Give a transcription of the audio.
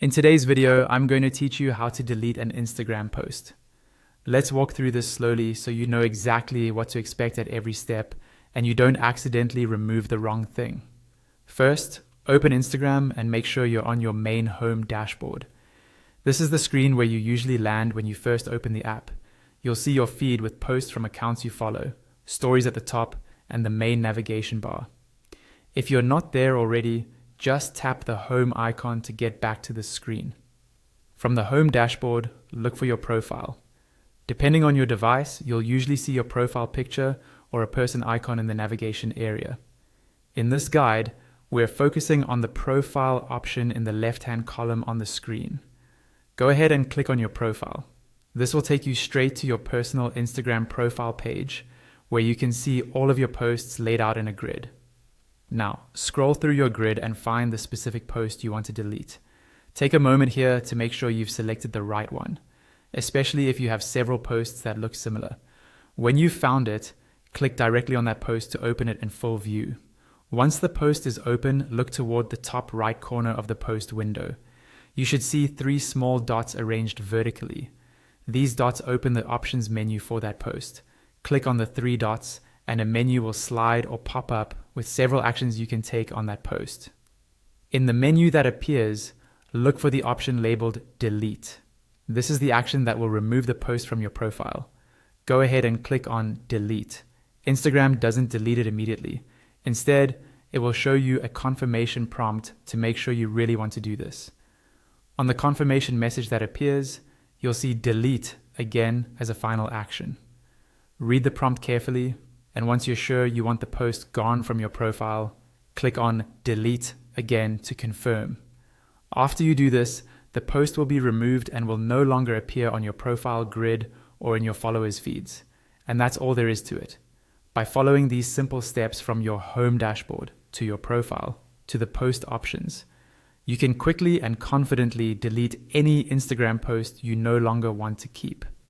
In today's video, I'm going to teach you how to delete an Instagram post. Let's walk through this slowly so you know exactly what to expect at every step and you don't accidentally remove the wrong thing. First, open Instagram and make sure you're on your main home dashboard. This is the screen where you usually land when you first open the app. You'll see your feed with posts from accounts you follow, stories at the top, and the main navigation bar. If you're not there already, just tap the home icon to get back to the screen. From the home dashboard, look for your profile. Depending on your device, you'll usually see your profile picture or a person icon in the navigation area. In this guide, we're focusing on the profile option in the left-hand column on the screen. Go ahead and click on your profile. This will take you straight to your personal Instagram profile page, where you can see all of your posts laid out in a grid. Now, scroll through your grid and find the specific post you want to delete. Take a moment here to make sure you've selected the right one, especially if you have several posts that look similar. When you've found it, click directly on that post to open it in full view. Once the post is open, look toward the top right corner of the post window. You should see 3 small dots arranged vertically. These dots open the options menu for that post. Click on the 3 dots and a menu will slide or pop up with several actions you can take on that post. In the menu that appears, look for the option labeled Delete. This is the action that will remove the post from your profile. Go ahead and click on Delete. Instagram doesn't delete it immediately. Instead, it will show you a confirmation prompt to make sure you really want to do this. On the confirmation message that appears, you'll see Delete again as a final action. Read the prompt carefully, and once you're sure you want the post gone from your profile, click on Delete again to confirm. After you do this, the post will be removed and will no longer appear on your profile grid or in your followers' feeds. And that's all there is to it. By following these simple steps from your home dashboard to your profile to the post options, you can quickly and confidently delete any Instagram post you no longer want to keep.